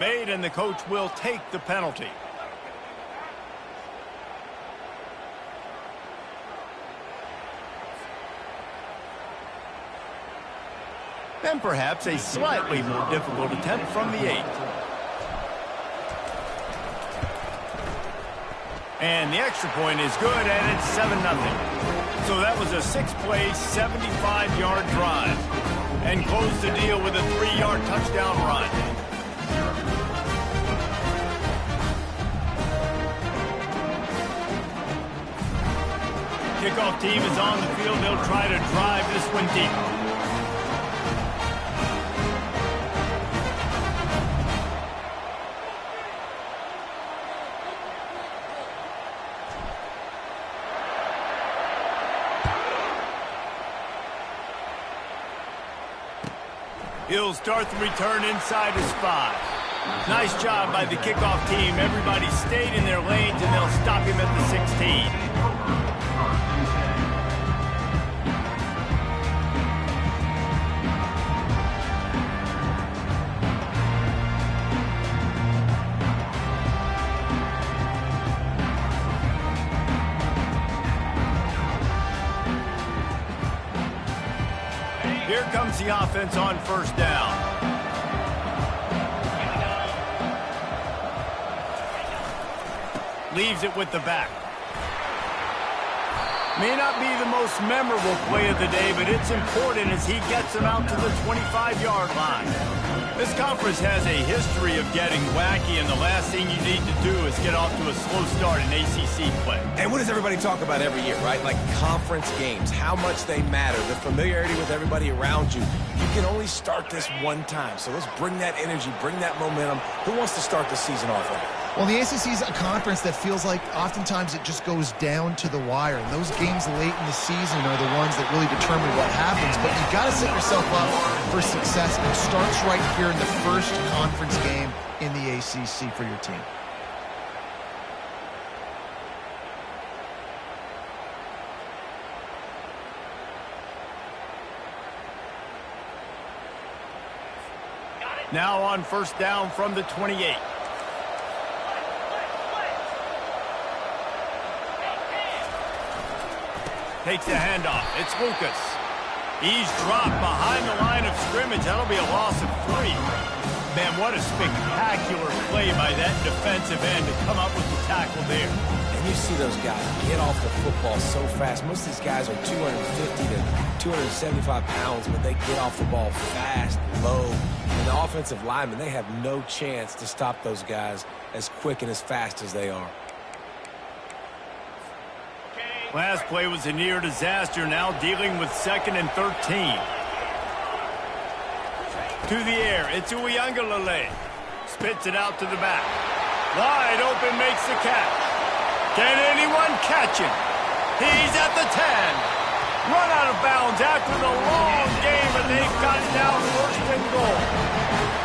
Made, and the coach will take the penalty. And perhaps a slightly more difficult attempt from the 8. And the extra point is good, and it's 7-0. So that was a 6-play, 75-yard drive. And closed the deal with a 3-yard touchdown run. Kickoff team is on the field. They'll try to drive this one deep. He'll start the return inside his 5. Nice job by the kickoff team. Everybody stayed in their lanes, and they'll stop him at the 16. Here comes the offense on first down. Leaves it with the back. May not be the most memorable play of the day, but it's important as he gets them out to the 25-yard line. This conference has a history of getting wacky, and the last thing you need to do is get off to a slow start in ACC play. And what does everybody talk about every year, right? Like conference games, how much they matter, the familiarity with everybody around you. You can only start this one time, so let's bring that energy, bring that momentum. Who wants to start the season off right? Well, the ACC is a conference that feels like oftentimes it just goes down to the wire. And those games late in the season are the ones that really determine what happens. But you've got to set yourself up for success. And it starts right here in the first conference game in the ACC for your team. Now on first down from the 28. Takes the handoff. It's Lucas. He's dropped behind the line of scrimmage. That'll be a loss of 3. Man, what a spectacular play by that defensive end to come up with the tackle there. And you see those guys get off the football so fast. Most of these guys are 250 to 275 pounds, but they get off the ball fast, low. And the offensive linemen, they have no chance to stop those guys as quick and as fast as they are. Last play was a near disaster, now dealing with 2nd and 13. To the air, it's Uiagalelei. Spits it out to the back. Wide open, makes the catch. Can anyone catch him? He's at the 10. Run out of bounds after the long game, and they've got it down 1st and goal.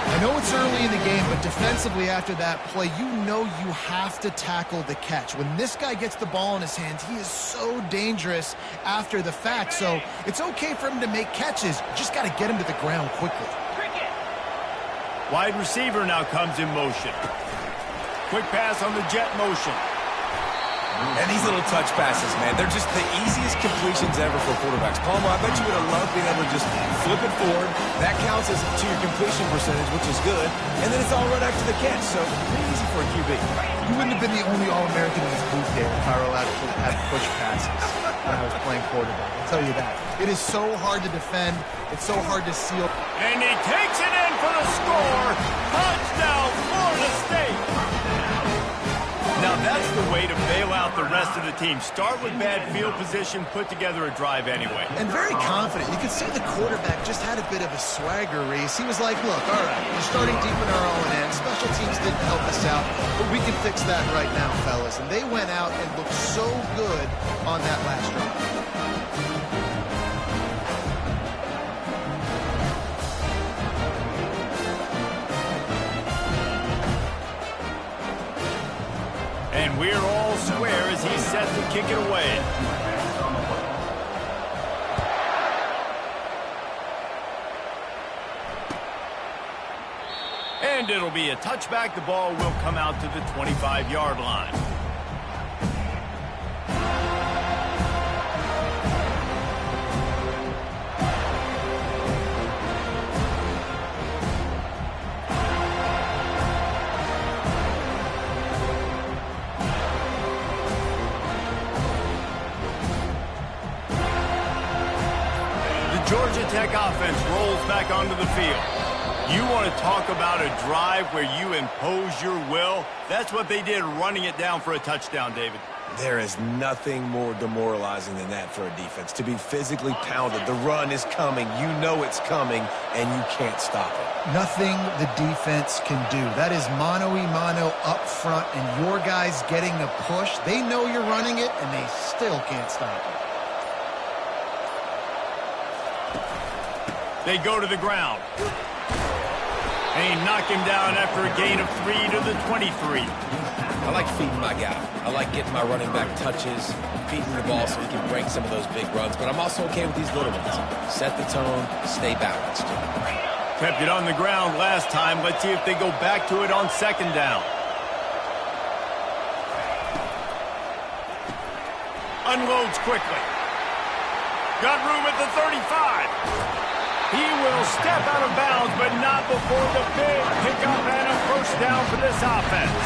I know it's early in the game, but defensively after that play, you know you have to tackle the catch. When this guy gets the ball in his hands, he is so dangerous after the fact. So it's okay for him to make catches. You just got to get him to the ground quickly. Wide receiver now comes in motion. Quick pass on the jet motion. And these little touch passes, man, they're just the easiest completions ever for quarterbacks. Palmer, I bet you would have loved being able to just flip it forward. That counts as to your completion percentage, which is good. And then it's all right after the catch, so pretty easy for a QB. You wouldn't have been the only All-American in this booth there if I were allowed to have push passes when I was playing quarterback. I'll tell you that. It is so hard to defend. It's so hard to seal. And he takes it in for the score. Touchdown, Florida State. Now that's the way to bail out the rest of the team. Start with bad field position, put together a drive anyway. And very confident. You could see the quarterback just had a bit of a swagger, Reese. He was like, look, all right, we're starting deep in our own end. Special teams didn't help us out, but we can fix that right now, fellas. And they went out and looked so good on that last drive. And we're all square as he's set to kick it away. And And it'll be a touchback. The ball will come out to the 25-yard line. Georgia Tech offense rolls back onto the field. You want to talk about a drive where you impose your will? That's what they did, running it down for a touchdown, David. There is nothing more demoralizing than that for a defense. To be physically pounded, the run is coming, you know it's coming, and you can't stop it. Nothing the defense can do. That is mano-a-mano up front, and your guys getting the push. They know you're running it, and they still can't stop it. They go to the ground. And he knocked him down after a gain of 3 to the 23. I like feeding my guy. I like getting my running back touches, feeding the ball so he can break some of those big runs. But I'm also okay with these little ones. Set the tone, stay balanced. Kept it on the ground last time. Let's see if they go back to it on second down. Unloads quickly. Got room at the 35. He will step out of bounds, but not before the big pickup and a first down for this offense.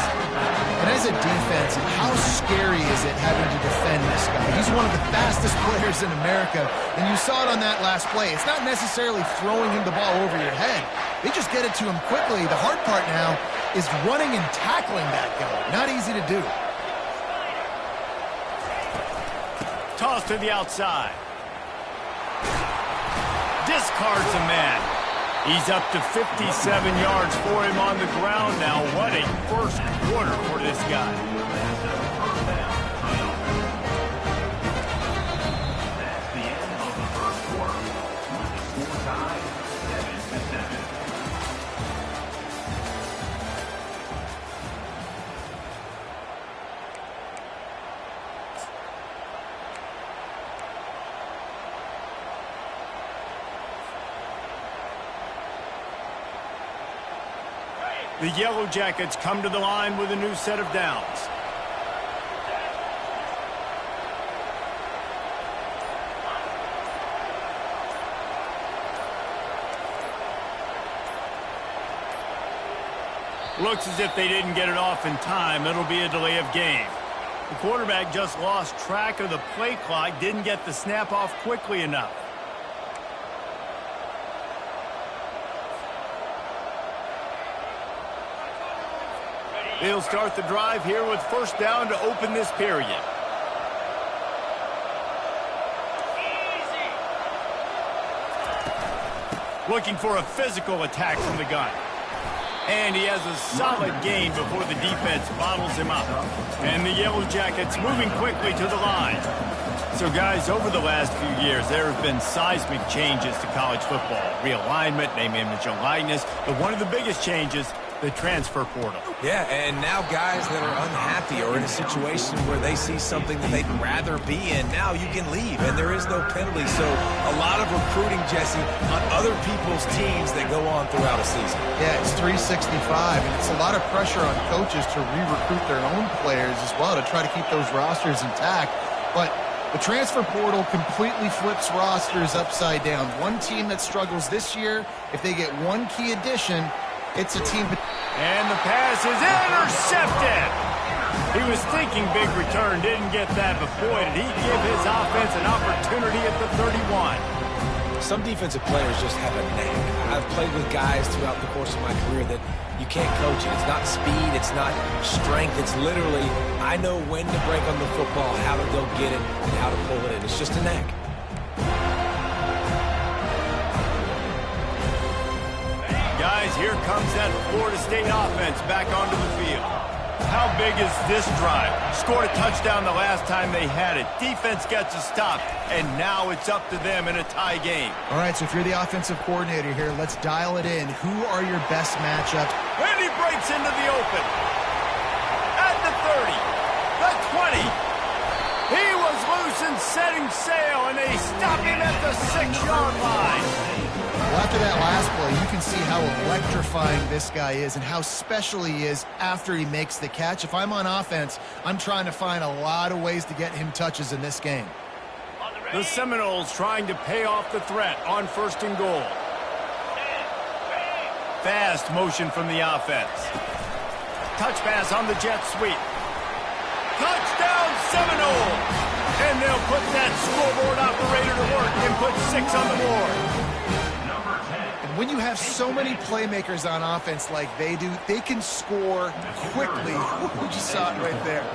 And as a defense, how scary is it having to defend this guy? He's one of the fastest players in America, and you saw it on that last play. It's not necessarily throwing him the ball over your head. They just get it to him quickly. The hard part now is running and tackling that guy. Not easy to do. Toss to the outside. Discards a man. He's up to 57 yards for him on the ground now. What a first quarter for this guy. The end of the first quarter. Score tied 7-7. The Yellow Jackets come to the line with a new set of downs. Looks as if they didn't get it off in time. It'll be a delay of game. The quarterback just lost track of the play clock, didn't get the snap off quickly enough. They'll start the drive here with first down to open this period. Looking for a physical attack from the gun. And he has a solid gain before the defense bottles him up. And the Yellow Jackets moving quickly to the line. So, guys, over the last few years, there have been seismic changes to college football. Realignment, name, image, and likeness. But one of the biggest changes, the transfer portal. Yeah, and now guys that are unhappy or in a situation where they see something that they'd rather be in, now you can leave, and there is no penalty. So a lot of recruiting, Jesse, on other people's teams that go on throughout a season. Yeah, it's 365, and it's a lot of pressure on coaches to re-recruit their own players as well to try to keep those rosters intact. But the transfer portal completely flips rosters upside down. One team that struggles this year, if they get one key addition, it's a team. And the pass is intercepted. He was thinking big return, didn't get that, but boy, did he give his offense an opportunity at the 31. Some defensive players just have a knack. I've played with guys throughout the course of my career that you can't coach it. It's not speed, it's not strength. It's literally, I know when to break on the football, how to go get it, and how to pull it in. It's just a knack. Guys, here comes that Florida State offense back onto the field. How big is this drive? Scored a touchdown the last time they had it. Defense gets a stop, and now it's up to them in a tie game. All right, so if you're the offensive coordinator here, let's dial it in. Who are your best matchups? And he breaks into the open. At the 30, the 20. He was loose and setting sail, and they stop him at the 6-yard line. Well, after that last play, you can see how electrifying this guy is and how special he is after he makes the catch. If I'm on offense, I'm trying to find a lot of ways to get him touches in this game. The Seminoles trying to pay off the threat on 1st and goal. Fast motion from the offense. Touch pass on the jet sweep. Touchdown Seminoles! And they'll put that scoreboard operator to work and put 6 on the board. And when you have so many playmakers on offense like they do, they can score quickly. You just saw it right there.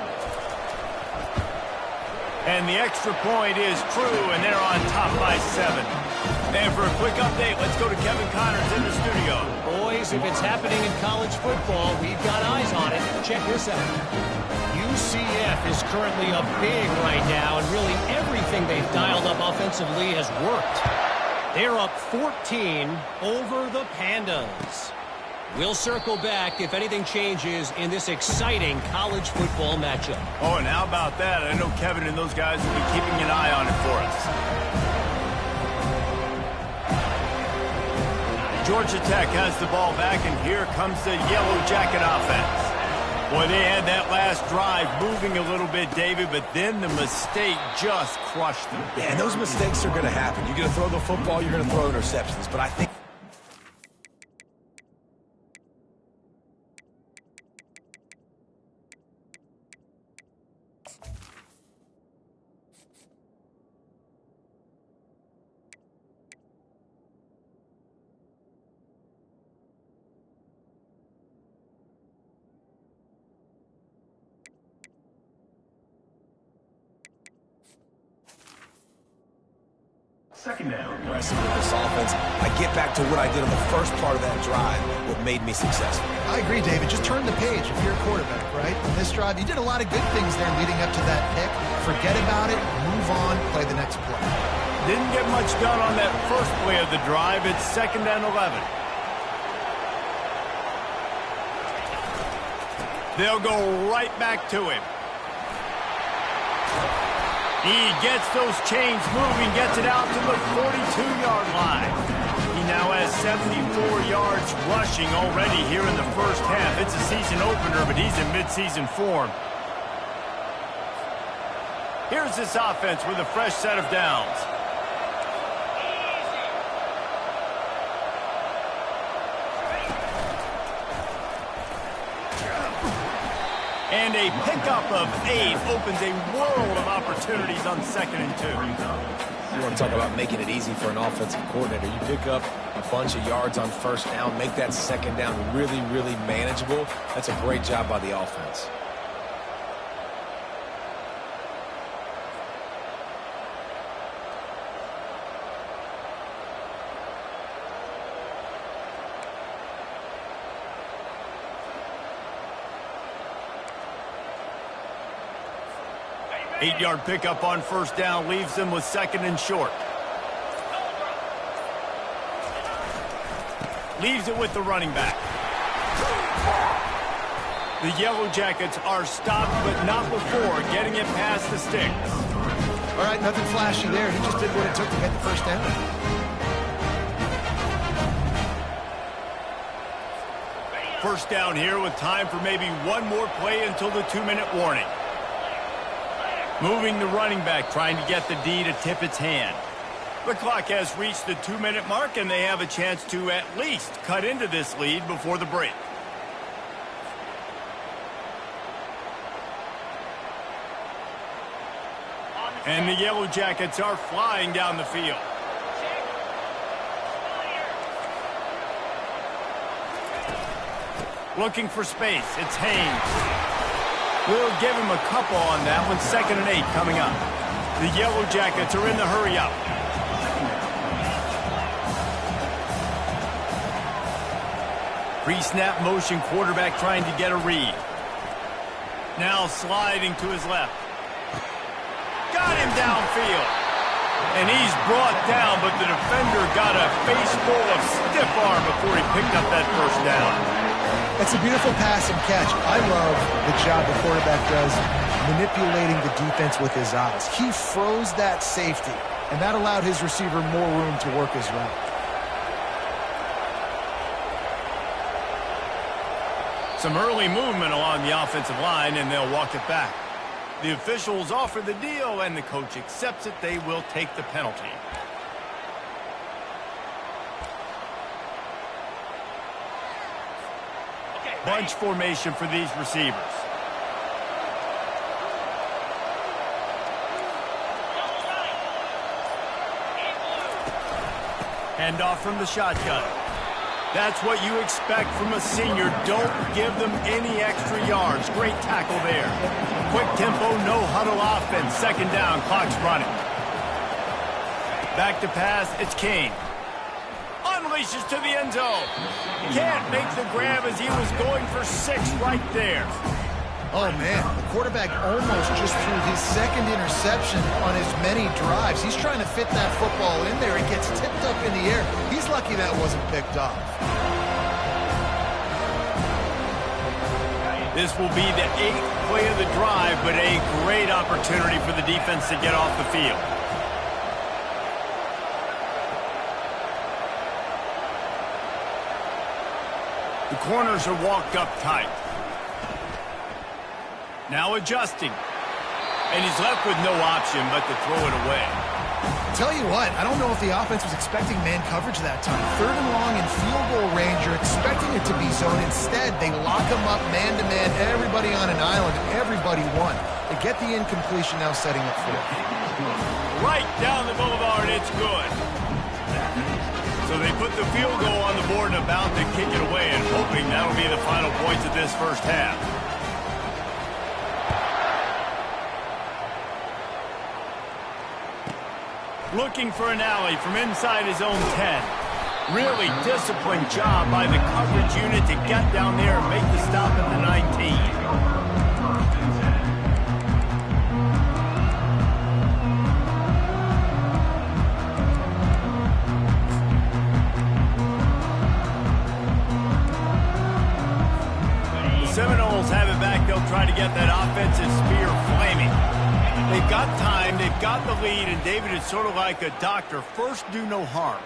And the extra point is true, and they're on top by 7. And for a quick update, let's go to Kevin Connors in the studio. Boys, if it's happening in college football, we've got eyes on it. Check this out. UCF is currently up big right now, and really everything they've dialed up offensively has worked. They're up 14 over the Pandas. We'll circle back if anything changes in this exciting college football matchup. Oh, and how about that? I know Kevin and those guys will be keeping an eye on it for us. Georgia Tech has the ball back, and here comes the Yellow Jacket offense. Boy, they had that last drive moving a little bit, David, but then the mistake just crushed them. Yeah, and those mistakes are going to happen. You're going to throw the football, you're going to throw interceptions, but I think Second down. aggressive with this offense. I get back to what I did on the first part of that drive, what made me successful. I agree, David. Just turn the page if you're a quarterback, right? On this drive, you did a lot of good things there leading up to that pick. Forget about it, move on, play the next play. Didn't get much done on that first play of the drive. It's 2nd and 11. They'll go right back to him. He gets those chains moving, gets it out to the 42-yard line. He now has 74 yards rushing already here in the first half. It's a season opener, but he's in midseason form. Here's this offense with a fresh set of downs. And a pickup of 8 opens a world of opportunities on 2nd and 2. You want to talk about making it easy for an offensive coordinator. You pick up a bunch of yards on 1st down, make that 2nd down really, really manageable. That's a great job by the offense. Eight-yard pickup on 1st down leaves them with 2nd and short. Leaves it with the running back. The Yellow Jackets are stopped, but not before getting it past the sticks. All right, nothing flashy there. He just did what it took to get the 1st down. First down here with time for maybe one more play until the 2-minute warning. Moving the running back, trying to get the D to tip its hand. The clock has reached the 2-minute mark, and they have a chance to at least cut into this lead before the break. And the Yellow Jackets are flying down the field. Looking for space. It's Haynes. We'll give him a couple on that one. 2nd and 8 coming up. The Yellow Jackets are in the hurry up. Pre-snap motion, quarterback trying to get a read. Now sliding to his left. Got him downfield. And he's brought down, but the defender got a face full of stiff arm before he picked up that 1st down. It's a beautiful pass and catch. I love the job the quarterback does manipulating the defense with his eyes. He froze that safety, and that allowed his receiver more room to work his route. Some early movement along the offensive line, and they'll walk it back. The officials offer the deal, and the coach accepts it. They will take the penalty. Bunch formation for these receivers. Handoff from the shotgun. That's what you expect from a senior. Don't give them any extra yards. Great tackle there. Quick tempo, no huddle offense. Second down, clock's running. Back to pass, it's Kane. Unleashes to the end zone. Can't make the grab as he was going for 6 right there. Oh, man, the quarterback almost just threw his second interception on as many drives. He's trying to fit that football in there. It gets tipped up in the air. He's lucky that wasn't picked off. This will be the 8th play of the drive, but a great opportunity for the defense to get off the field. The corners are walked up tight. Now adjusting. And he's left with no option but to throw it away. Tell you what, I don't know if the offense was expecting man coverage that time. 3rd and long in field goal range, you're expecting it to be zone. Instead, they lock him up man-to-man, everybody on an island, and everybody won. They get the incompletion now setting up for it. Right down the boulevard, it's good. So they put the field goal on the board and about to kick it away, and hoping that'll be the final points of this first half. Looking for an alley from inside his own 10. Really disciplined job by the coverage unit to get down there and make the stop at the 19. The Seminoles have it back. They'll try to get that offensive spear flaming. They've got time, they've got the lead, and David is sort of like a doctor. First, do no harm.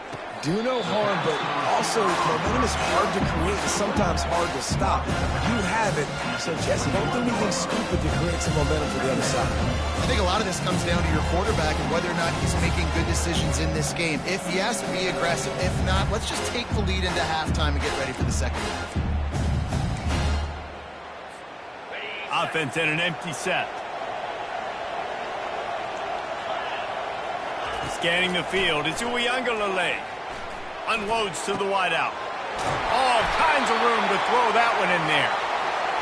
Do no harm, but also momentum is hard to create and sometimes hard to stop. You have it, so Jesse, don't do anything stupid to create some momentum for the other side. I think a lot of this comes down to your quarterback and whether or not he's making good decisions in this game. If yes, be aggressive. If not, let's just take the lead into halftime and get ready for the second half. Offense in an empty set. Scanning the field, it's Uiagalelei. Unloads to the wideout. All kinds of room to throw that one in there.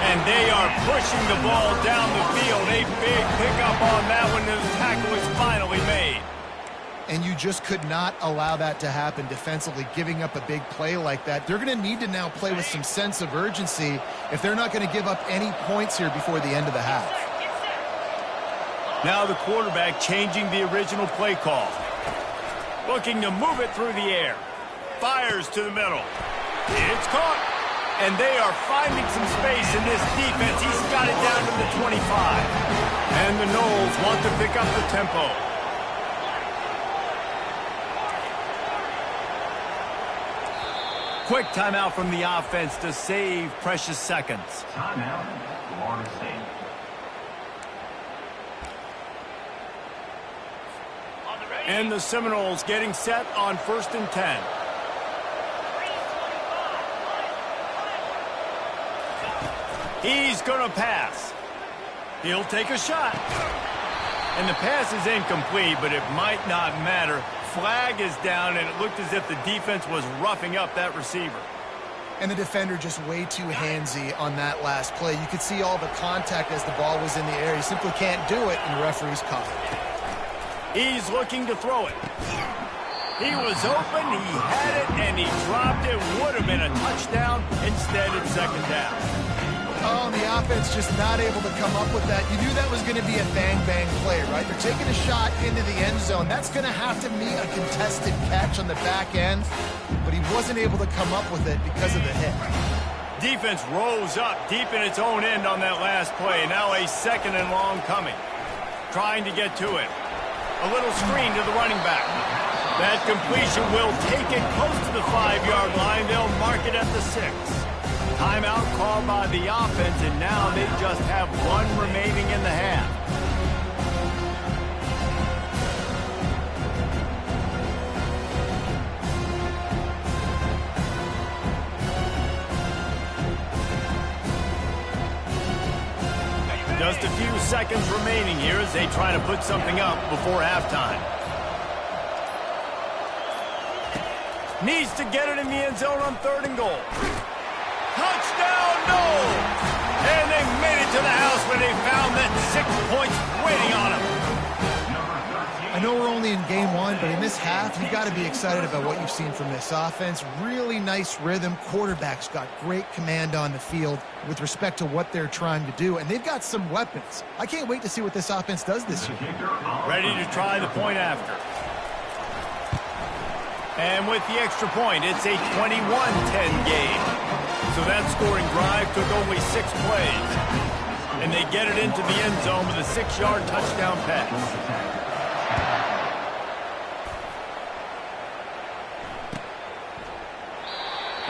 And they are pushing the ball down the field. A big pickup on that one, and the tackle is finally made. And you just could not allow that to happen defensively, giving up a big play like that. They're going to need to now play with some sense of urgency if they're not going to give up any points here before the end of the half. Now the quarterback changing the original play call. Looking to move it through the air. Fires to the middle. It's caught. And they are finding some space in this defense. He's got it down to the 25. And the Noles want to pick up the tempo. Quick timeout from the offense to save precious seconds. Timeout, Florida State. And the Seminoles getting set on 1st and 10. He's going to pass. He'll take a shot. And the pass is incomplete, but it might not matter. Flag is down, and it looked as if the defense was roughing up that receiver. And the defender just way too handsy on that last play. You could see all the contact as the ball was in the air. He simply can't do it, and the referee's caught it. He's looking to throw it. He was open, he had it, and he dropped it. Would have been a touchdown. Instead, it's second down. Oh, and the offense just not able to come up with that. You knew that was going to be a bang-bang play, right? They're taking a shot into the end zone. That's going to have to be a contested catch on the back end, but he wasn't able to come up with it because of the hit. Defense rose up deep in its own end on that last play. Now a 2nd and long coming. Trying to get to it. A little screen to the running back. That completion will take it close to the 5-yard line. They'll mark it at the 6. Timeout called by the offense, and now they just have one remaining in the half. Just a few seconds remaining here as they try to put something up before halftime. Needs to get it in the end zone on 3rd and goal. Touchdown, no! And they made it to the house where they found that 6 points waiting on them. I know we're only in game one, but in this half, you've got to be excited about what you've seen from this offense. Really nice rhythm. Quarterback's got great command on the field with respect to what they're trying to do, and they've got some weapons. I can't wait to see what this offense does this year. Ready to try the point after. And with the extra point, it's a 21-10 game. So that scoring drive took only 6 plays. And they get it into the end zone with a 6-yard touchdown pass.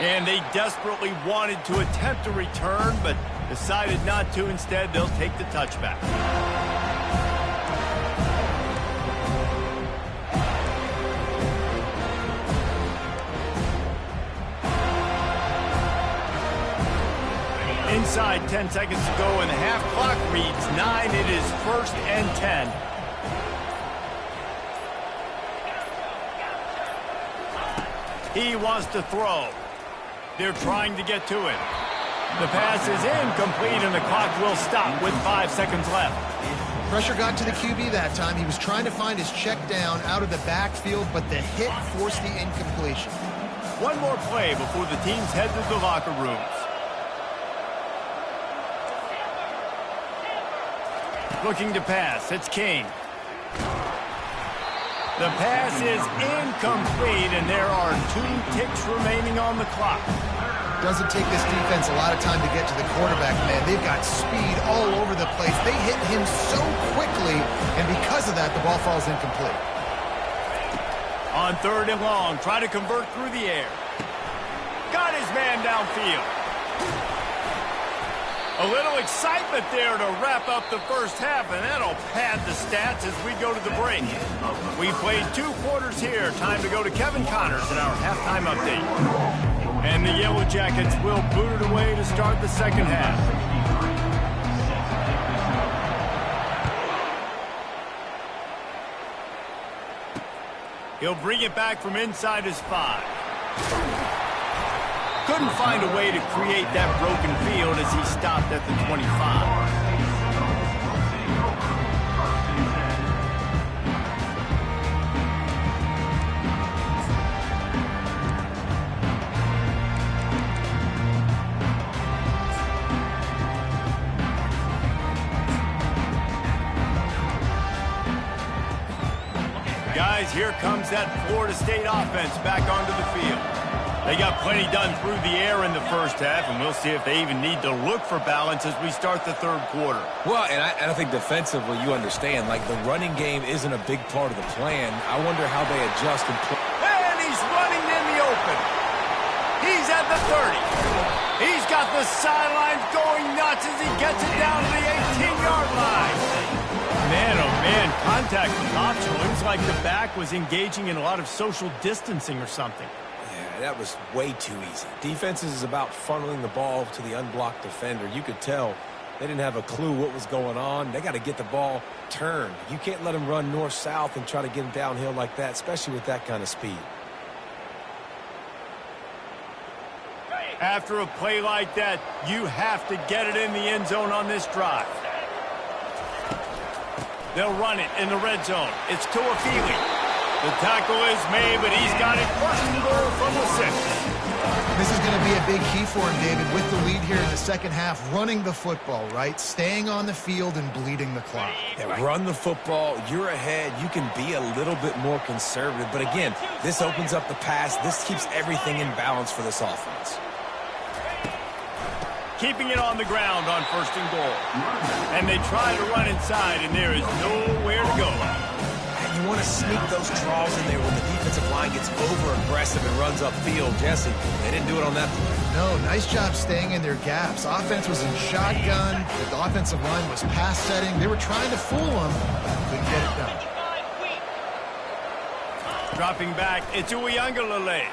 And they desperately wanted to attempt a return, but decided not to. Instead, they'll take the touchback. Inside 10 seconds to go, and the half clock reads 9. It is 1st and 10. He wants to throw. They're trying to get to it. The pass is incomplete, and the clock will stop with 5 seconds left. Pressure got to the QB that time. He was trying to find his check down out of the backfield, but the hit forced the incompletion. One more play before the teams head to the locker rooms. Looking to pass. It's King. The pass is incomplete, and there are 2 ticks remaining on the clock. Doesn't take this defense a lot of time to get to the quarterback, man. They've got speed all over the place. They hit him so quickly, and because of that, the ball falls incomplete. On 3rd and long, try to convert through the air. Got his man downfield. A little excitement there to wrap up the first half, and that'll pad the stats as we go to the break. We played 2 quarters here. Time to go to Kevin Connors in our halftime update. And the Yellow Jackets will boot it away to start the second half. He'll bring it back from inside his 5. Couldn't find a way to create that broken field as he stopped at the 25. Guys, here comes that Florida State offense back onto the field. They got plenty done through the air in the first half, and we'll see if they even need to look for balance as we start the 3rd quarter. Well, and I think defensively, you understand, like the running game isn't a big part of the plan. I wonder how they adjust and play. And he's running in the open. He's at the 30. He's got the sidelines going nuts as he gets it down to the 18-yard line. Man, oh man, contact was optional. It was like the back was engaging in a lot of social distancing or something. That was way too easy. Defenses is about funneling the ball to the unblocked defender. You could tell they didn't have a clue what was going on. They got to get the ball turned. You can't let them run north-south and try to get him downhill like that, especially with that kind of speed. After a play like that, you have to get it in the end zone on this drive. They'll run it in the red zone. It's Tuafili. The tackle is made, but he's got it 1st and goal from the 6. This is going to be a big key for him, David, with the lead here in the second half, running the football, right? Staying on the field and bleeding the clock. Yeah, run the football. You're ahead. You can be a little bit more conservative. But again, this opens up the pass. This keeps everything in balance for this offense. Keeping it on the ground on 1st and goal. And they try to run inside, and there is nowhere to go. You want to sneak those draws in there when the defensive line gets over-aggressive and runs upfield. Jesse, they didn't do it on that play. No, nice job staying in their gaps. Offense was in shotgun. The offensive line was pass setting. They were trying to fool them, but couldn't get it done. Dropping back, it's Uiagalelei.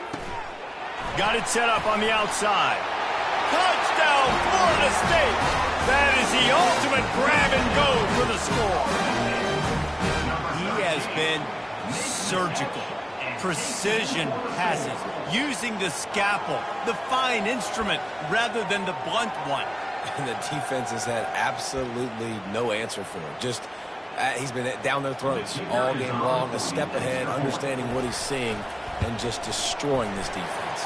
Got it set up on the outside. Touchdown, Florida State! That is the ultimate grab and go for the score. He has been surgical. Precision passes, using the scalpel, the fine instrument, rather than the blunt one. And the defense has had absolutely no answer for it. Just, he's been down their throats all game long, a step ahead, understanding what he's seeing, and just destroying this defense.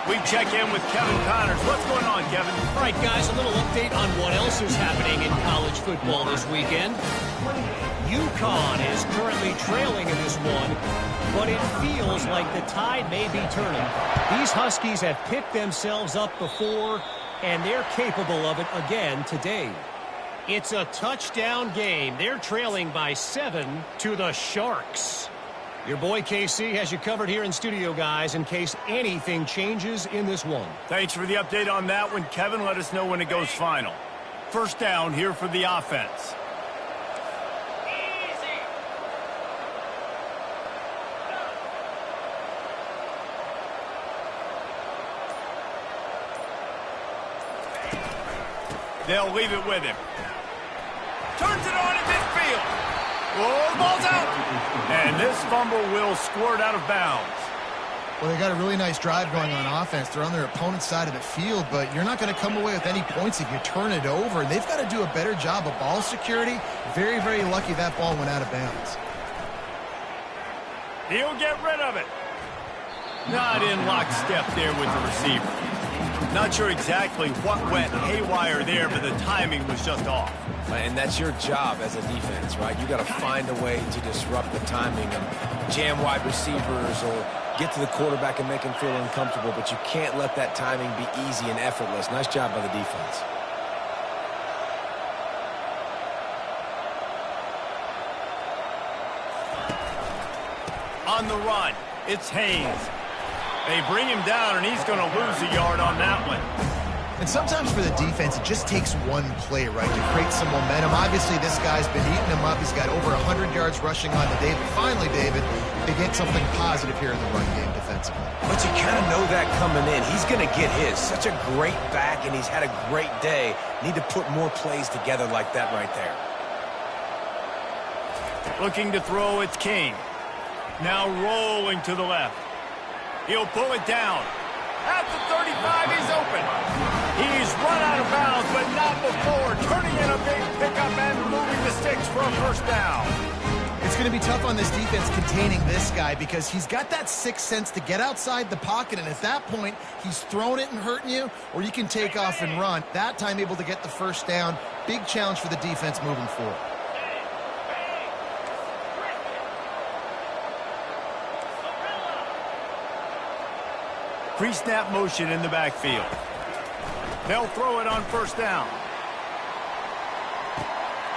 We check in with Kevin Connors. What's going on, Kevin? All right, guys, a little update on what else is happening in college football this weekend. UConn is currently trailing in this one, but it feels like the tide may be turning. These Huskies have picked themselves up before, and they're capable of it again today. It's a touchdown game. They're trailing by 7 to the Sharks. Your boy KC has you covered here in studio, guys, in case anything changes in this one. Thanks for the update on that one, Kevin. Let us know when it goes final. First down here for the offense. They'll leave it with him. Turns it on in midfield. Oh, ball's out. And this fumble will squirt out of bounds. Well, they got a really nice drive going on offense. They're on their opponent's side of the field, but you're not going to come away with any points if you turn it over. And they've got to do a better job of ball security. Very, very lucky that ball went out of bounds. He'll get rid of it. Not in lockstep there with the receiver. Not sure exactly what went haywire there, but the timing was just off. And that's your job as a defense, right? You got to find a way to disrupt the timing and jam wide receivers or get to the quarterback and make him feel uncomfortable, but you can't let that timing be easy and effortless. Nice job by the defense. On the run, it's Haynes. They bring him down, and he's going to lose a yard on that one. And sometimes for the defense, it just takes one play, right, to create some momentum. Obviously, this guy's been eating him up. He's got over 100 yards rushing on the day. But finally, David, they get something positive here in the run game defensively. But you kind of know that coming in. He's going to get his. Such a great back, and he's had a great day. Need to put more plays together like that right there. Looking to throw, it's King. Now rolling to the left. He'll pull it down. At the 35, he's open. He's run out of bounds, but not before. Turning in a big pickup and moving the sticks for a first down. It's going to be tough on this defense containing this guy because he's got that sixth sense to get outside the pocket, and at that point, he's throwing it and hurting you, or you can take off and run. That time able to get the first down. Big challenge for the defense moving forward. Pre-snap motion in the backfield. They'll throw it on first down.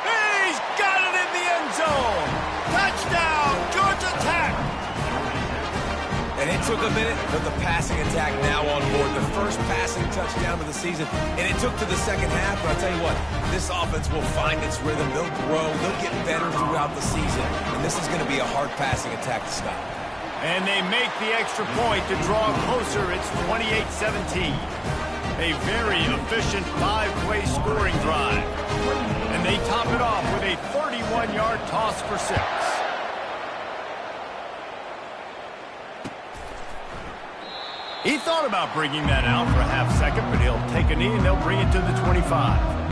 He's got it in the end zone. Touchdown, Georgia Tech. And it took a minute, but the passing attack now on board. The first passing touchdown of the season, and it took to the second half. But I'll tell you what, this offense will find its rhythm. They'll grow. They'll get better throughout the season. And this is going to be a hard passing attack to stop. And they make the extra point to draw closer. It's 28-17. A very efficient five-play scoring drive. And they top it off with a 31-yard toss for 6. He thought about bringing that out for a half second, but he'll take a knee and they'll bring it to the 25.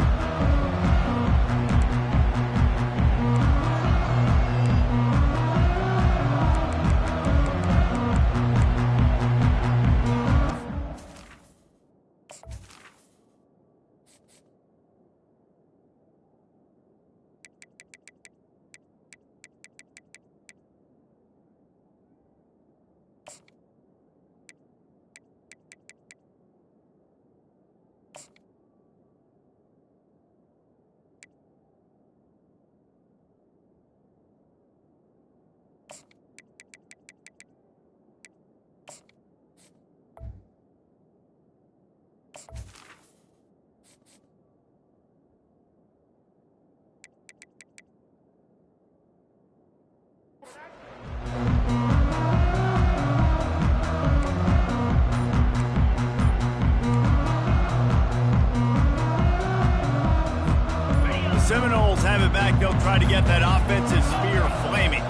Seminoles have it back. They'll try to get that offensive spear flaming.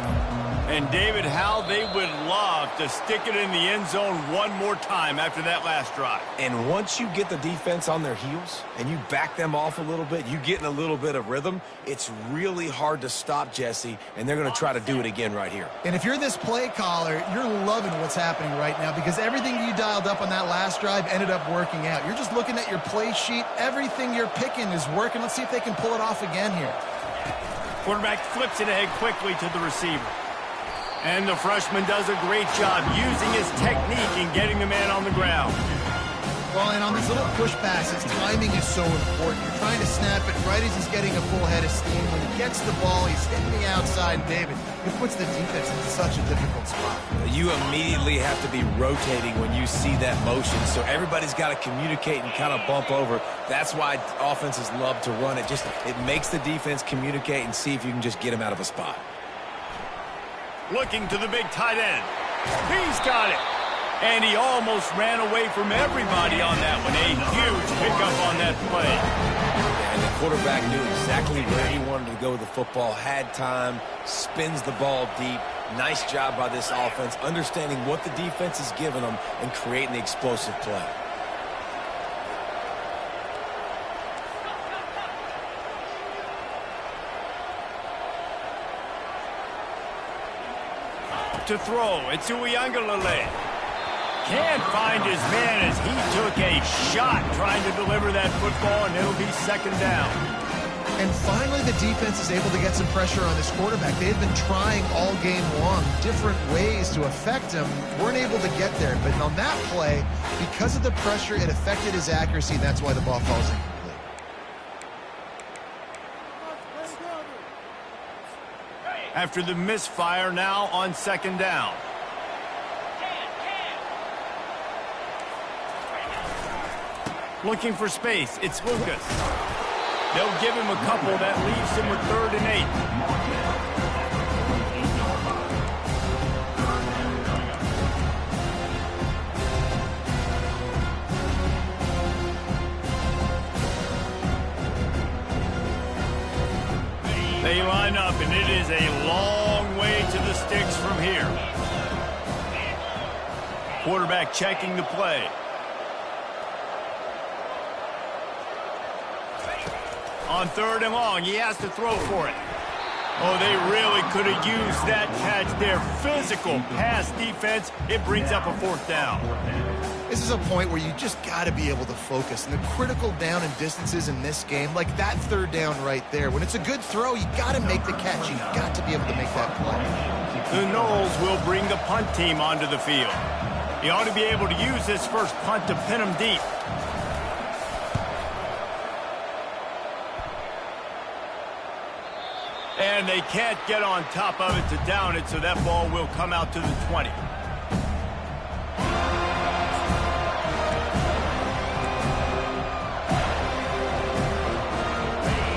And, David, how they would love to stick it in the end zone one more time after that last drive. And once you get the defense on their heels and you back them off a little bit, you get in a little bit of rhythm, it's really hard to stop, Jesse, and they're going to try to do it again right here. And if you're this play caller, you're loving what's happening right now because everything you dialed up on that last drive ended up working out. You're just looking at your play sheet. Everything you're picking is working. Let's see if they can pull it off again here. Quarterback flips it ahead quickly to the receiver. And the freshman does a great job using his technique and getting the man on the ground. Well, and on these little push passes, timing is so important. You're trying to snap it right as he's getting a full head of steam. When he gets the ball, he's hitting the outside. David, it puts the defense in such a difficult spot. You immediately have to be rotating when you see that motion, so everybody's got to communicate and kind of bump over. That's why offenses love to run it. It makes the defense communicate and see if you can just get him out of a spot. Looking to the big tight end. He's got it. And he almost ran away from everybody on that one. A huge pickup on that play. And the quarterback knew exactly where he wanted to go with the football, had time, spins the ball deep. Nice job by this offense, understanding what the defense is giving them and creating the explosive play. To throw, it's Uiagalelei. Can't find his man as he took a shot trying to deliver that football, and it'll be second down. And finally, the defense is able to get some pressure on this quarterback. They've been trying all game long different ways to affect him. Weren't able to get there, but on that play, because of the pressure, it affected his accuracy, and that's why the ball falls incomplete. After the misfire, now on second down. Looking for space, it's Lucas. They'll give him a couple. That leaves him with 3rd and 8. They line up, and it is a long way to the sticks from here. Quarterback checking the play. On 3rd and long, he has to throw for it. Oh, they really could have used that catch there. Physical pass defense. It brings up a 4th down. This is a point where you just got to be able to focus. And the critical down and distances in this game, like that 3rd down right there, when it's a good throw, you got to make the catch. You got to be able to make that play. The Noles will bring the punt team onto the field. He ought to be able to use this first punt to pin him deep. And they can't get on top of it to down it, so that ball will come out to the 20.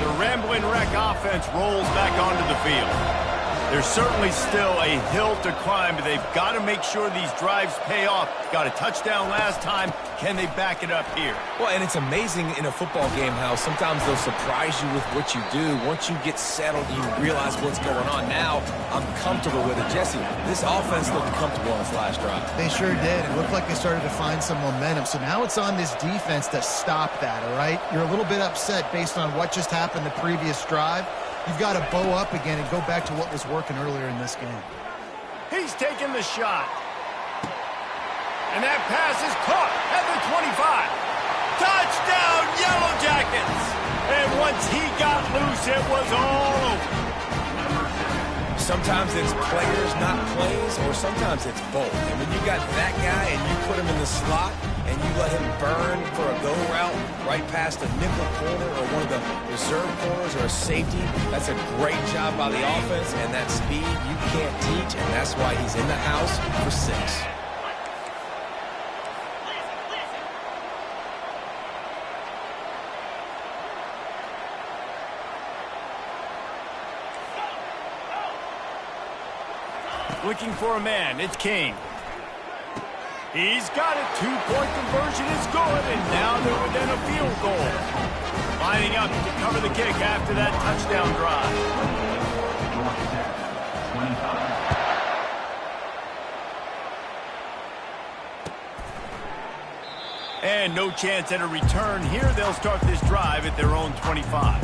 The Ramblin' Wreck offense rolls back onto the field. There's certainly still a hill to climb, but they've got to make sure these drives pay off. Got a touchdown last time. Can they back it up here? Well, and it's amazing in a football game how sometimes they'll surprise you with what you do. Once you get settled, you realize what's going on. Now, I'm comfortable with it. Jesse, this offense looked comfortable on this last drive. They sure did. It looked like they started to find some momentum. So now it's on this defense to stop that, all right? You're a little bit upset based on what just happened the previous drive. You've got to bow up again and go back to what was working earlier in this game. He's taking the shot. And that pass is caught at the 25. Touchdown, Yellow Jackets! And once he got loose, it was all over. Sometimes it's players, not plays, or sometimes it's both. And when you got that guy and you put him in the slot and you let him burn for a go route right past a nickel corner or one of the reserve corners or a safety, that's a great job by the offense, and that speed you can't teach, and that's why he's in the house for 6. Looking for a man, it's Kane. He's got it. 2-point conversion is good, and now they're within a field goal. Lining up to cover the kick after that touchdown drive. Georgia Tech, 25. And no chance at a return here. They'll start this drive at their own 25.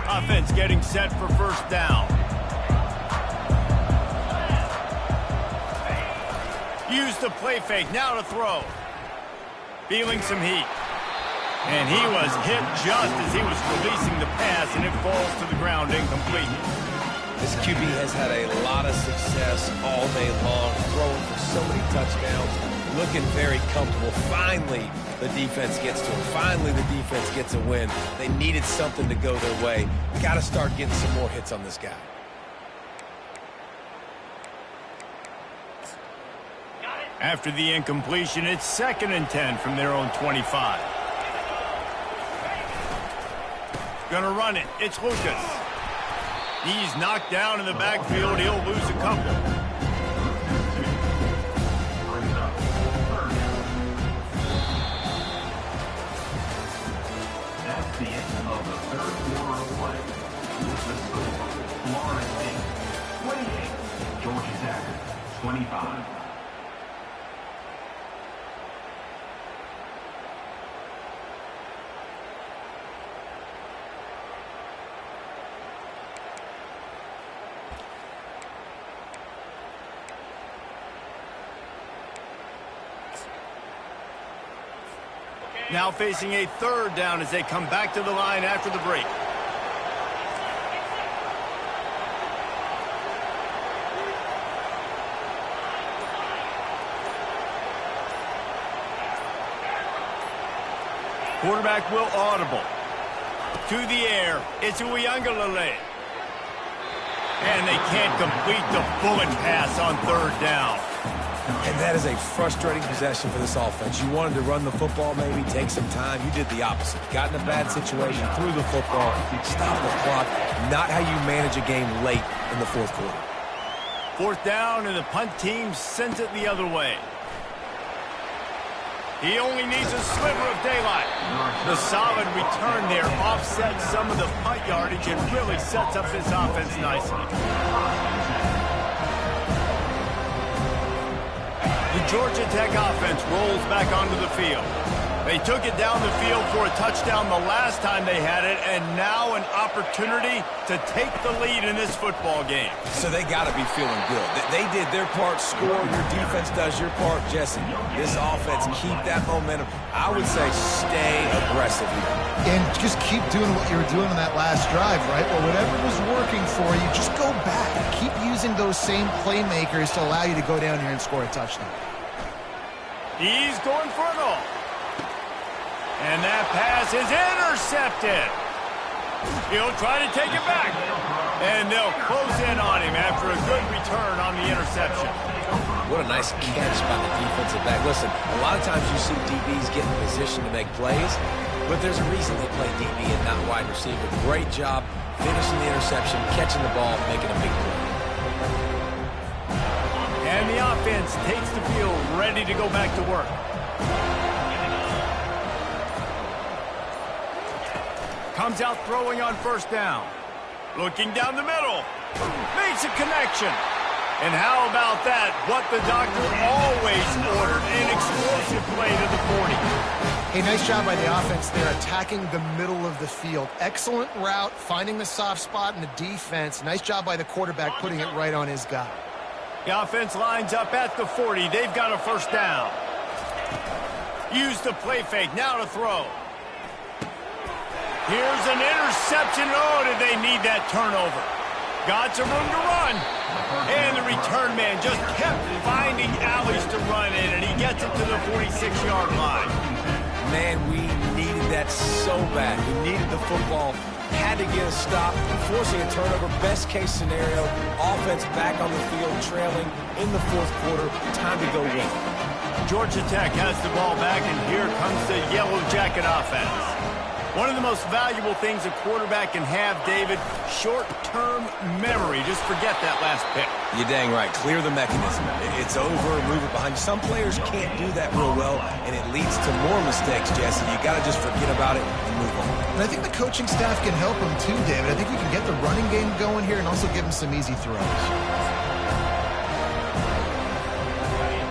Offense getting set for first down. Use the play fake, now to throw. Feeling some heat. And he was hit just as he was releasing the pass, and it falls to the ground incomplete. This QB has had a lot of success all day long, throwing for so many touchdowns, looking very comfortable. Finally, the defense gets to him. Finally, the defense gets a win. They needed something to go their way. Got to start getting some more hits on this guy. After the incompletion, it's 2nd and 10 from their own 25. Gonna run it. It's Lucas. He's knocked down in the backfield. He'll lose a couple. That's the end of the third quarter of play. With the score, Florida State 28, Georgia Tech 25. Now facing a 3rd down as they come back to the line after the break. Quarterback will audible. To the air, it's Uiagalelei. And they can't complete the bullet pass on 3rd down. And that is a frustrating possession for this offense. You wanted to run the football, maybe take some time. You did the opposite. Got in a bad situation, threw the football, stopped the clock. Not how you manage a game late in the 4th quarter. 4th down, and the punt team sends it the other way. He only needs a sliver of daylight. The solid return there offsets some of the punt yardage and really sets up this offense nicely. The Georgia Tech offense rolls back onto the field. They took it down the field for a touchdown the last time they had it, and now an opportunity to take the lead in this football game. So they got to be feeling good. They did their part, score. Your defense does your part, Jesse. This offense, keep that momentum. I would say stay aggressive here. And just keep doing what you were doing on that last drive, right? Well, whatever was working for you, just go back. Keep using those same playmakers to allow you to go down here and score a touchdown. He's going for it all. And that pass is intercepted. He'll try to take it back. And they'll close in on him after a good return on the interception. What a nice catch by the defensive back. Listen, a lot of times you see DBs get in position to make plays, but there's a reason they play DB and not wide receiver. Great job finishing the interception, catching the ball, making a big play. And the offense takes the field, ready to go back to work. Comes out throwing on 1st down. Looking down the middle. Makes a connection. And how about that? What the doctor always ordered. An explosive play to the 40. Hey, nice job by the offense there, attacking the middle of the field. Excellent route, finding the soft spot in the defense. Nice job by the quarterback putting it right on his guy. The offense lines up at the 40. They've got a 1st down. Use the play fake. Now to throw. Here's an interception. Oh, did they need that turnover? Got some room to run. And the return man just kept finding alleys to run in, and he gets it to the 46-yard line. Man, we needed that so bad. We needed the football. Had to get a stop, forcing a turnover. Best case scenario, offense back on the field, trailing in the 4th quarter. Time to go win. Georgia Tech has the ball back, and here comes the Yellow Jacket offense. One of the most valuable things a quarterback can have, David, short-term memory. Just forget that last pick. You're dang right. Clear the mechanism. It's over, move it behind you. Some players can't do that real well, and it leads to more mistakes, Jesse. You got to just forget about it and move on. And I think the coaching staff can help him too, David. I think you can get the running game going here and also give him some easy throws.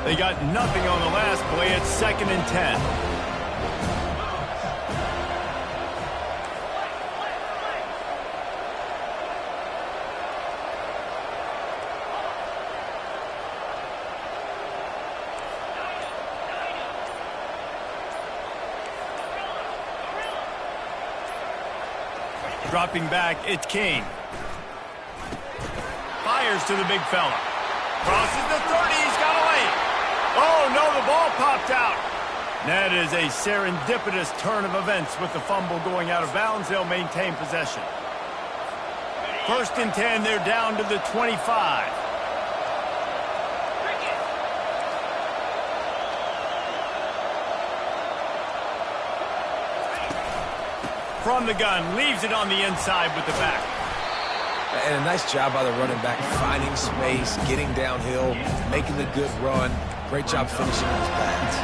They got nothing on the last play. It's 2nd and 10. Dropping back, it's King. Fires to the big fella. Crosses the 30, he's got away. Oh, no, the ball popped out. That is a serendipitous turn of events with the fumble going out of bounds. They'll maintain possession. 1st and 10, they're down to the 25. From the gun, leaves it on the inside with the back. And a nice job by the running back, finding space, getting downhill, making the good run. Great job finishing with his pads.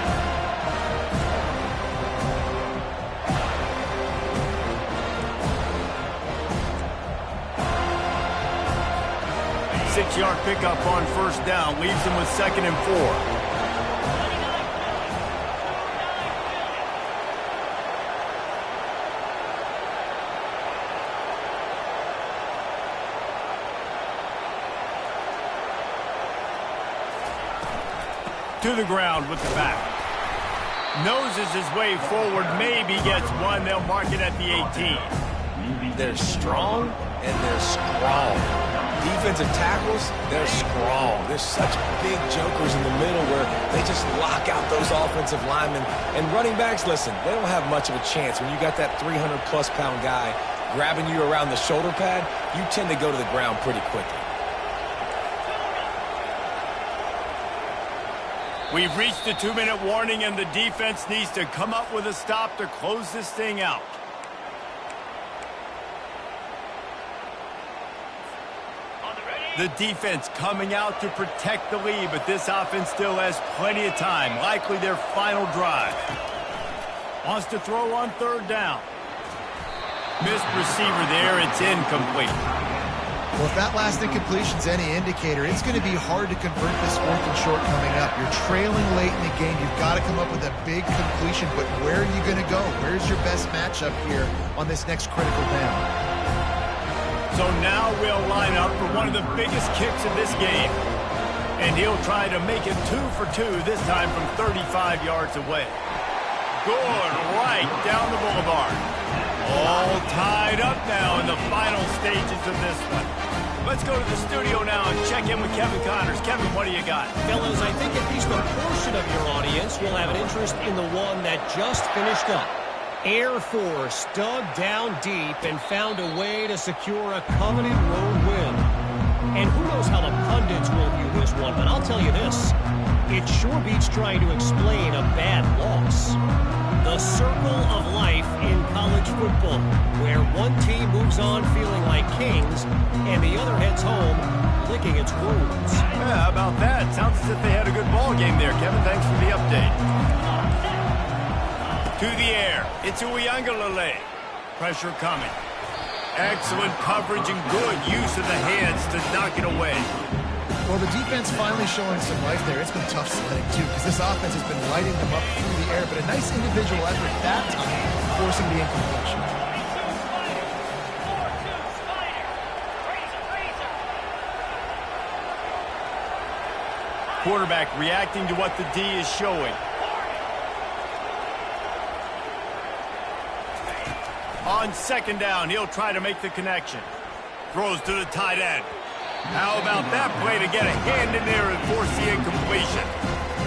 Six-yard pickup on 1st down, leaves him with 2nd and 4. To the ground with the back. Noses his way forward, maybe gets one. They'll mark it at the 18. They're strong and they're strong. Defensive tackles, they're strong. There's such big jokers in the middle where they just lock out those offensive linemen. And running backs, listen, they don't have much of a chance. When you got that 300-plus pound guy grabbing you around the shoulder pad, you tend to go to the ground pretty quickly. We've reached the 2-minute warning, and the defense needs to come up with a stop to close this thing out. The defense coming out to protect the lead, but this offense still has plenty of time. Likely their final drive. Wants to throw on 3rd down. Missed receiver there. It's incomplete. Well, if that last incompletion's any indicator, it's going to be hard to convert this 4th and short coming up. You're trailing late in the game. You've got to come up with a big completion, but where are you going to go? Where's your best matchup here on this next critical down? So now we'll line up for one of the biggest kicks of this game. And he'll try to make it 2 for 2, this time from 35 yards away. Good, right down the boulevard. All tied up now in the final stages of this one. Let's go to the studio now and check in with Kevin Connors. Kevin, what do you got? Fellas, I think at least a portion of your audience will have an interest in the one that just finished up. Air Force dug down deep and found a way to secure a coveted road win. And who knows how the pundits will view this one, but I'll tell you this. It sure beats trying to explain a bad loss. The circle of life in college football, where one team moves on feeling like kings and the other heads home licking its wounds. Yeah, how about that? Sounds as if they had a good ball game there, Kevin. Thanks for the update. To the air. It's Uiagalelei. Pressure coming. Excellent coverage and good use of the hands to knock it away. Well, the defense finally showing some life there. It's been tough sledding, too, because this offense has been lighting them up through the air, but a nice individual effort that time, forcing the incompletion. Quarterback reacting to what the D is showing. On 2nd down, he'll try to make the connection. Throws to the tight end. How about that play to get a hand in there and force the incompletion?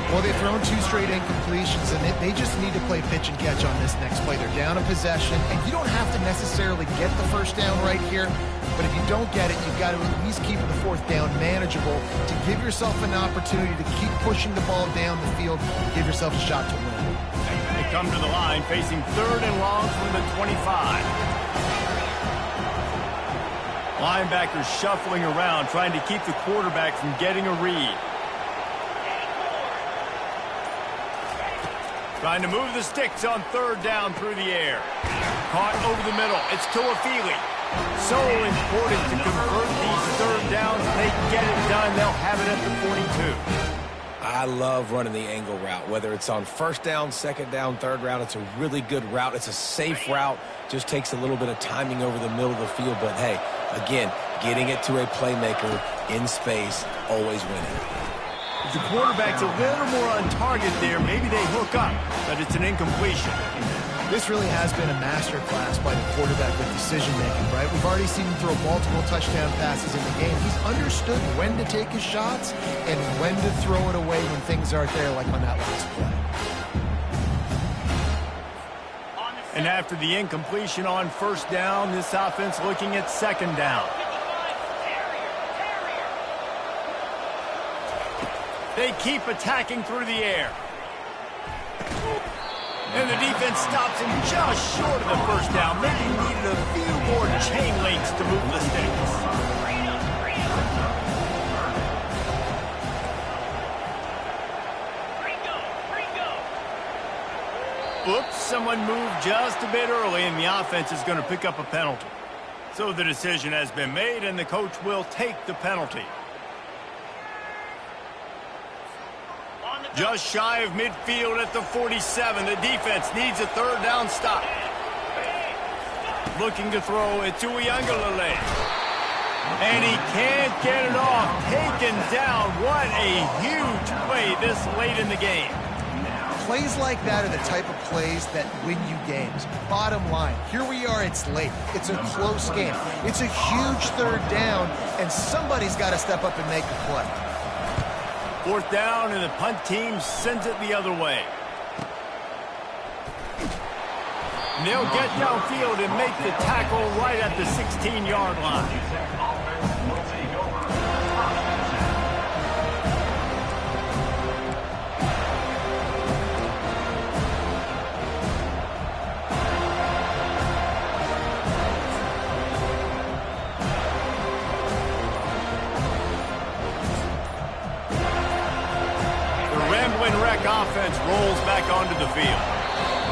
Well, they've thrown 2 straight incompletions, and they just need to play pitch and catch on this next play. They're down a possession, and you don't have to necessarily get the first down right here, but if you don't get it, you've got to at least keep the 4th down manageable to give yourself an opportunity to keep pushing the ball down the field and give yourself a shot to win. They come to the line facing 3rd and long from the 25. Linebackers shuffling around, trying to keep the quarterback from getting a read. Trying to move the sticks on 3rd down through the air. Caught over the middle. It's Tuafili. So important to convert these 3rd downs. If they get it done, they'll have it at the 42. I love running the angle route, whether it's on 1st down, 2nd down, 3rd round. It's a really good route. It's a safe route. Just takes a little bit of timing over the middle of the field. But, hey, again, getting it to a playmaker in space, always winning. If the quarterback's a little more on target there, maybe they hook up, but it's an incompletion. This really has been a masterclass by the quarterback with decision-making, right? We've already seen him throw multiple touchdown passes in the game. He's understood when to take his shots and when to throw it away when things aren't there, like on that last play. And after the incompletion on 1st down, this offense looking at 2nd down. They keep attacking through the air. And the defense stops him just short of the 1st down. Maybe needed a few more chain links to move the sticks. Oops, someone moved just a bit early, and the offense is going to pick up a penalty. So the decision has been made, and the coach will take the penalty. Just shy of midfield at the 47. The defense needs a 3rd down stop. Looking to throw it to Uiagalelei. And he can't get it off. Taken down. What a huge play this late in the game. Plays like that are the type of plays that win you games. Bottom line, here we are, it's late. It's a close game. It's a huge 3rd down, and somebody's got to step up and make a play. 4th down, and the punt team sends it the other way. And they'll get downfield and make the tackle right at the 16-yard line. Offense rolls back onto the field.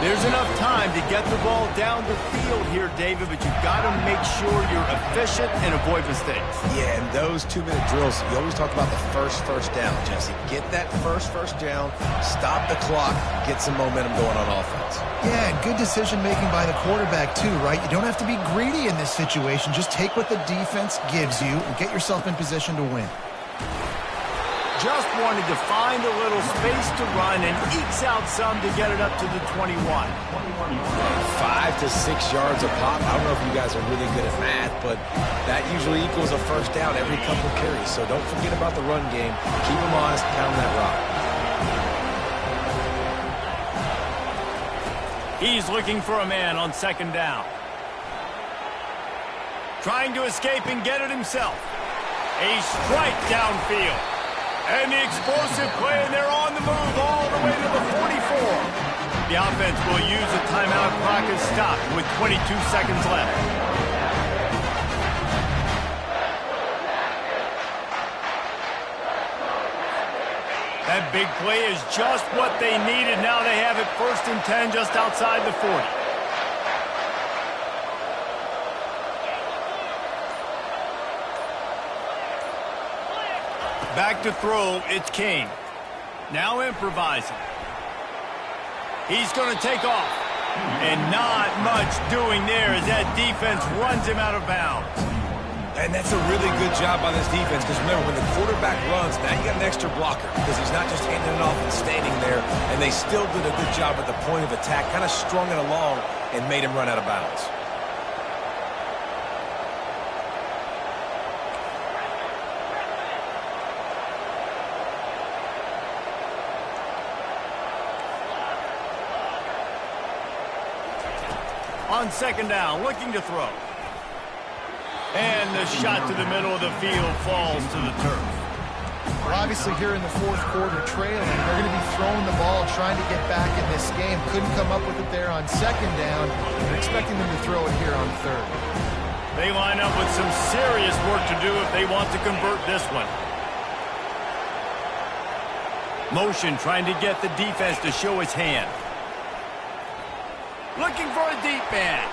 There's enough time to get the ball down the field here, David, but you've got to make sure you're efficient and avoid mistakes. Yeah, and those 2-minute drills, you always talk about the first down, Jesse. Get that first down, stop the clock, get some momentum going on offense. Yeah, and good decision-making by the quarterback, too, right? You don't have to be greedy in this situation. Just take what the defense gives you and get yourself in position to win. Just wanted to find a little space to run and ekes out some to get it up to the 21. 5 to 6 yards a pop. I don't know if you guys are really good at math, but that usually equals a 1st down every couple carries. So don't forget about the run game. Keep them honest, pound that rock. He's looking for a man on 2nd down. Trying to escape and get it himself. A strike downfield. And the explosive play, and they're on the move all the way to the 44. The offense will use a timeout. Clock is stopped with 22 seconds left. That big play is just what they needed. Now they have it 1st and 10 just outside the 40. Back to throw, it's King. Now improvising. He's going to take off. And not much doing there as that defense runs him out of bounds. And that's a really good job by this defense, because remember, when the quarterback runs, now you got an extra blocker, because he's not just handing it off and standing there, and they still did a good job at the point of attack, kind of strung it along and made him run out of bounds. On second down, looking to throw. And the shot to the middle of the field falls to the turf. Well, obviously here in the fourth quarter trailing, they're going to be throwing the ball, trying to get back in this game. Couldn't come up with it there on second down. They're expecting them to throw it here on third. They line up with some serious work to do if they want to convert this one. Motion trying to get the defense to show his hand. Looking for a deep man.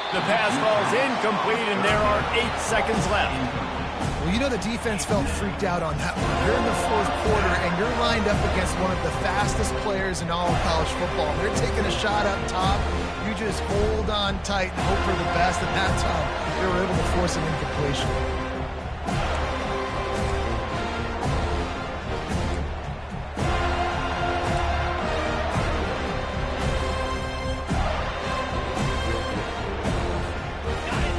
The pass falls incomplete, and there are 8 seconds left. Well, you know the defense felt freaked out on that one. You're in the fourth quarter, and you're lined up against one of the fastest players in all of college football. They're taking a shot up top. You just hold on tight and hope for the best, and that time they were able to force an incompletion.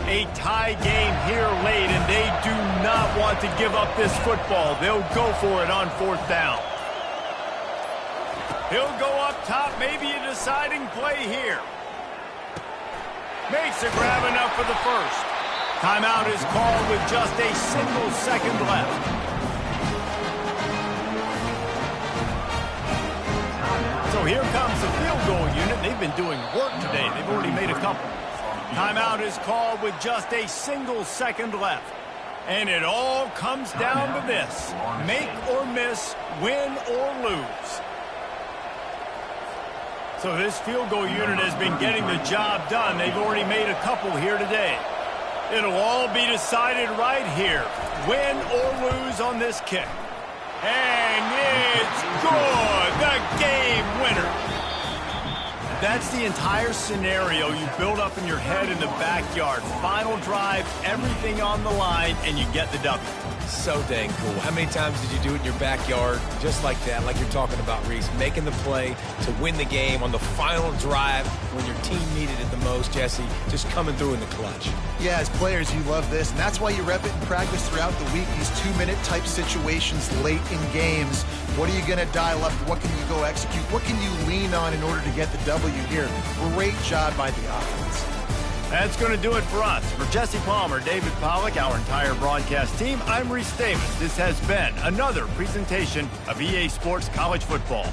A tie game here late, and they do not want to give up this football. They'll go for it on fourth down. He'll go up top, maybe a deciding play here. Makes a grab enough for the first. Timeout is called with just a single second left. So here comes the field goal unit. They've been doing work today. They've already made a couple. Timeout is called with just a single second left. And it all comes down to this. Make or miss, win or lose. So this field goal unit has been getting the job done. They've already made a couple here today. It'll all be decided right here. Win or lose on this kick. And it's good. The game winner. That's the entire scenario you build up in your head in the backyard. Final drive, everything on the line, and you get the W. So dang cool. How many times did you do it in your backyard just like that, like you're talking about, Reese, making the play to win the game on the final drive when your team needed it the most, Jesse, just coming through in the clutch. Yeah, as players, you love this, and that's why you rep it in practice throughout the week, these 2-minute type situations late in games. What are you going to dial up? What can you go execute? What can you lean on in order to get the W here? Great job by the offense. That's going to do it for us. For Jesse Palmer, David Pollack, our entire broadcast team, I'm Reese Davis. This has been another presentation of EA Sports College Football.